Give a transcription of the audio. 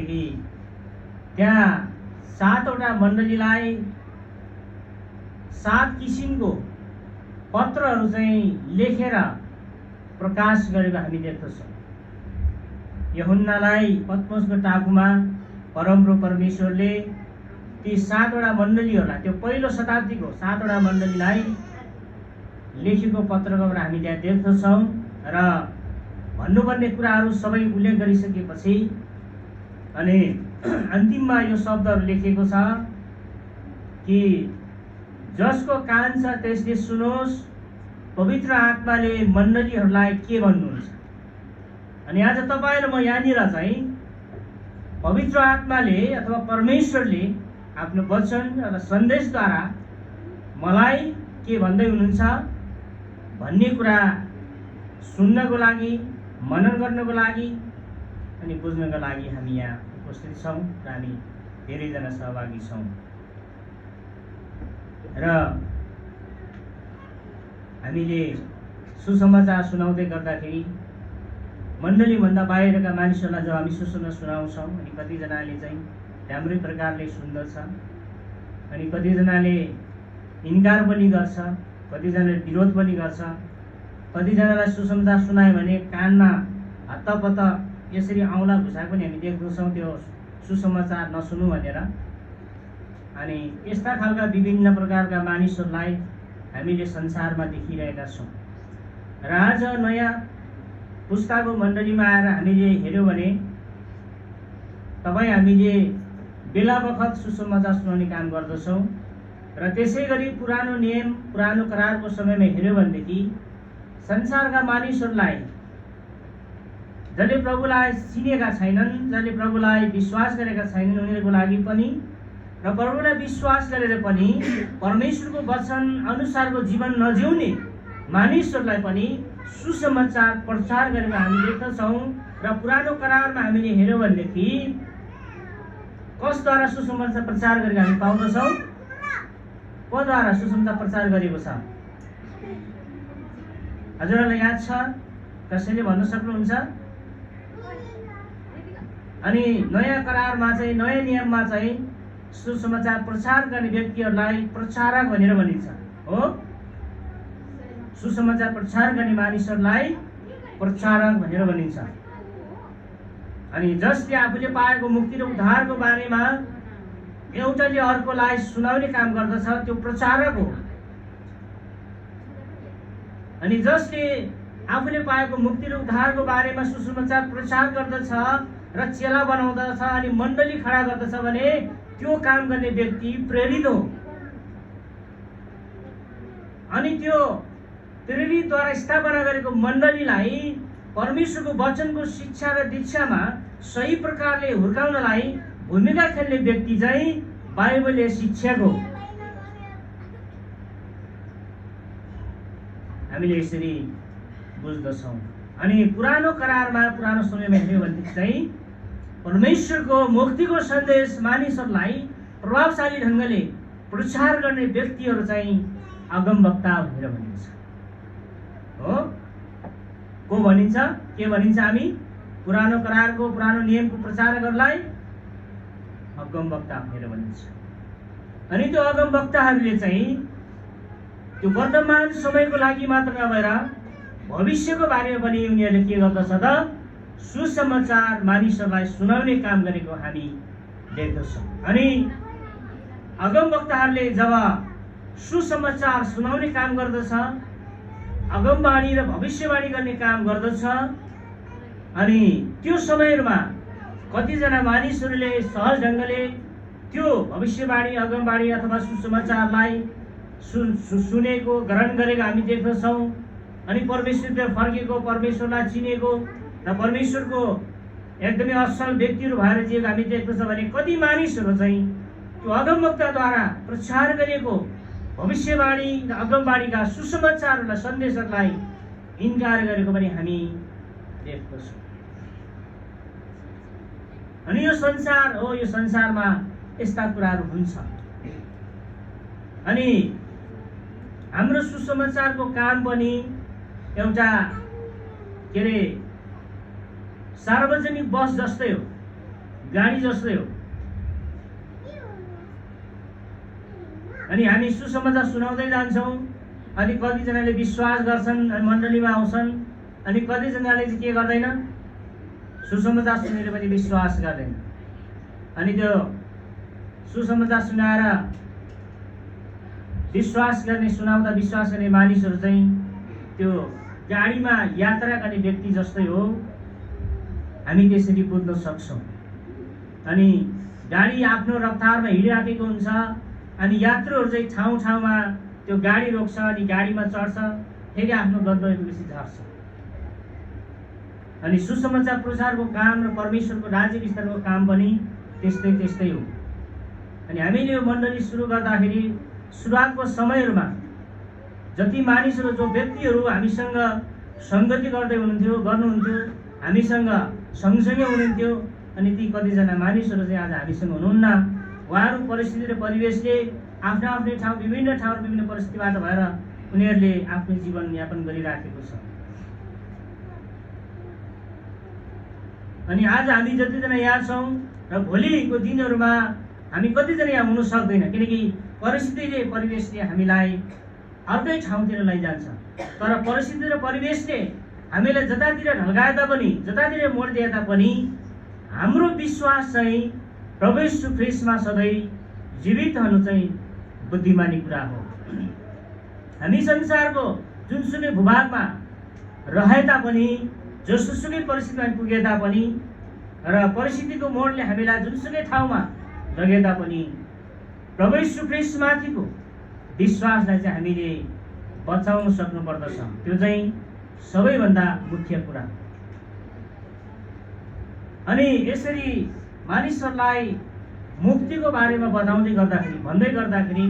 कि त्यहाँ 7वटा मण्डलीलाई 7 किसिमको पत्रहरू चाहिँ लेखेर प्रकाश गरेको हामी देख्दछौँ। यूहन्नालाई पत्मसको टापुमा परमप्रभु परमेश्वरले ती 7वटा मण्डलीहरूलाई, त्यो पहिलो शताब्दीको 7वटा मण्डलीलाई लेखेको पत्रको हामी त्यहाँ देख्दछौँ। र भन्नुपर्ने कुराहरू सबै उल्लेख गरिसकेपछि अनि अन्तिममा यो शब्दहरू लेखेको छ कि जसको कान छ त्यसले सुनोस्, पवित्र आत्माले मण्डलीहरूलाई के भन्नुहुन्छ। अनि आज तपाईँ र म यहाँनिर चाहिँ पवित्र आत्माले अथवा परमेश्वरले आफ्नो वचन र सन्देशद्वारा मलाई के भन्दै हुनुहुन्छ भन्ने कुरा सुन्नको लागि, मनन गर्नको लागि अनि बुझ्नको लागि हामी यहाँ उपस्थित छौँ र हामी धेरैजना सहभागी छौँ। र हामीले सुसमाचार सुनाउँदै गर्दाखेरि मण्डलीभन्दा बाहिरका मानिसहरूलाई जब हामी सुसमाचार सुनाउँछौँ अनि कतिजनाले चाहिँ राम्रै प्रकारले सुन्दछ अनि कतिजनाले इन्कार पनि गर्छ, कतिजनाले विरोध पनि गर्छ। कतिजनालाई सुसमाचार सुनायो भने कानमा हत्तपत्त यसरी औँला घुसाएको पनि हामी देख्दछौँ, त्यो सुसमाचार नसुनौँ भनेर। अनि यस्ता खालका विभिन्न प्रकारका मानिसहरूलाई हामीले संसारमा देखिरहेका छौँ। र आज नयाँ पुस्ताको मण्डलीमा आएर हामीले हेऱ्यौँ भने हामीले बेला बखत सुसमाचार सुनाउने काम गर्दछौँ। र त्यसै गरी पुरानो नियम, पुरानो करारको समयमा हेऱ्यौँ भनेदेखि संसारका मानिसहरूलाई, जसले प्रभुलाई चिनेका छैनन्, जसले प्रभुलाई विश्वास गरेका छैनन्, उनीहरूको लागि पनि र प्रभुलाई विश्वास गरेर पनि परमेश्वरको वचन अनुसारको जीवन नजिउने मानिसहरूलाई पनि सुसमाचार प्रचार गरेको हामी देख्दछौँ। र पुरानो करारमा हामीले हेऱ्यौँ भनेदेखि कसद्वारा सुसमाचार प्रचार गरेको हामी पाउँदछौँ? कोद्वारा सुसमाचार प्रचार गरेको छ? हजुरहरूलाई याद छ? कसैले भन्न सक्नुहुन्छ? अनि नयाँ करारमा चाहिँ, नयाँ नियममा चाहिँ सुसमाचार प्रचार गर्ने व्यक्तिहरूलाई प्रचारक भनेर भनिन्छ हो। सुसमाचार प्रचार गर्ने मानिसहरूलाई प्रचारक भनेर भनिन्छ। अनि जसले आफूले पाएको मुक्ति र उद्धारको बारेमा एउटाले अर्कोलाई सुनाउने काम गर्दछ त्यो प्रचारक हो। अनि जसले आफूले पाएको मुक्ति र उद्धारको बारेमा सुसमाचार प्रचार गर्दछ र चेला बनाउँदछ अनि मण्डली खडा गर्दछ भने त्यो काम गर्ने व्यक्ति प्रेरित हो। अनि त्यो प्रेरितद्वारा स्थापना गरेको मण्डलीलाई परमेश्वरको वचनको शिक्षा र दीक्षामा सही प्रकारले हुर्काउनलाई भूमिका खेल्ने व्यक्ति चाहिँ बाइबलीय शिक्षक हो। हामीले यसरी बुझ्दछौँ। अनि पुरानो करारमा, पुरानो समयमा हेऱ्यौँ भने चाहिँ परमेश्वरको मुक्तिको सन्देश मानिसहरूलाई प्रभावशाली ढङ्गले प्रचार गर्ने व्यक्तिहरू चाहिँ अगमवक्ता भनेर भनिन्छ हो। को भनिन्छ? के भनिन्छ? हामी पुरानो करारको, पुरानो नियमको प्रचारकहरूलाई अगमवक्ता भनेर भनिन्छ। अनि त्यो अगमवक्ताहरूले चाहिँ त्यो वर्तमान समयको लागि मात्र नभएर भविष्यको बारेमा पनि उनीहरूले के गर्दछ त? सुसमाचार मानिसहरूलाई सुनाउने काम गरेको हामी देख्दछौँ। अनि अगमवक्ताहरूले जब सुसमाचार सुनाउने काम गर्दछ, अगमवाणी र भविष्यवाणी गर्ने काम गर्दछ, अनि त्यो समयमा कतिजना मानिसहरूले सहज ढङ्गले त्यो भविष्यवाणी, अगमवाणी अथवा सुसमाचारलाई सुनेको, ग्रहण गरेको हामी देख्दछौँ। अनि परमेश्वरतिर फर्केको, परमेश्वरलाई चिनेको र परमेश्वरको एकदमै असल व्यक्तिहरू भएर जिएको हामी देख्दछौँ। भने कति मानिसहरू चाहिँ त्यो अगमवक्ताद्वारा प्रचार गरिएको भविष्यवाणी र अगमवाणीका सुसमाचारहरूलाई, सन्देशहरूलाई इन्कार गरेको पनि हामी देख्दछौँ। अनि यो संसार हो, यो संसारमा यस्ता कुराहरू हुन्छ। अनि हाम्रो सुसमाचारको काम पनि एउटा के अरे सार्वजनिक बस जस्तै हो। गाडी जस्तै हो। अनि हामी सुसमाचार सुनाउँदै जान्छौँ, अनि कतिजनाले विश्वास गर्छन्, मण्डलीमा आउँछन्, अनि कतिजनाले चाहिँ के गर्दैन, सुसमाचार सुनेर पनि विश्वास गर्दैन। अनि त्यो सुसमाचार सुनाएर विश्वास सुनाउँदा विश्वास गर्ने मानिसहरू चाहिँ त्यो गाडीमा यात्रा गर्ने व्यक्ति जस्तै हो। हामी त्यसरी बुझ्न सक्छौँ। अनि गाडी आफ्नो रफ्तारमा हिँडिराखेको हुन्छ, अनि यात्रुहरू चाहिँ ठाउँ ठाउँमा त्यो गाडी रोक्छ, अनि गाडीमा चढ्छ, फेरि आफ्नो गन्तव्यपछि झर्छ। अनि सुसमाचार प्रचारको काम र परमेश्वरको राज्य विस्तारको काम पनि त्यस्तै हो। अनि हामीले यो मण्डली सुरु गर्दाखेरि सुरुवातको समयहरूमा जति मानिसहरू, जो व्यक्तिहरू हामीसँग सङ्गति गर्नुहुन्थ्यो, हामीसँग सँगसँगै हुनुहुन्थ्यो, अनि ती कतिजना मानिसहरू चाहिँ आज हामीसँग हुनुहुन्न। उहाँहरू परिस्थिति र परिवेशले आफ्नो ठाउँ, विभिन्न परिस्थितिबाट भएर उनीहरूले आफ्नो जीवनयापन गरिराखेको छ। अनि आज हामी जतिजना यहाँ छौँ र भोलिको दिनहरूमा हामी कतिजना यहाँ हुन सक्दैन, किनकि परिस्थिति र परिवेशले हामीलाई अर्कै ठाउँतिर लैजान्छ। तर परिस्थिति र परिवेशले हामीलाई जतातिर ढल्काए तापनि, जतातिर मोडिदिए तापनि हाम्रो विश्वास चाहिँ प्रभु येशू ख्रीष्टमा सधैँ जीवित रहनु चाहिँ बुद्धिमानी कुरा हो। हामी संसारको जुनसुकै भूभागमा रहे तापनि, जसोसुकै परिस्थितिमा पुगे तापनि, र परिस्थितिको मोडले हामीलाई जुनसुकै ठाउँमा लगे तापनि प्रभु येशू ख्रीष्टमाथिको विश्वासलाई चाहिँ हामीले बचाउन सक्नुपर्दछ। त्यो चाहिँ सबैभन्दा मुख्य कुरा। अनि यसरी मानिसहरूलाई मुक्तिको बारेमा भन्दै गर्दाखेरि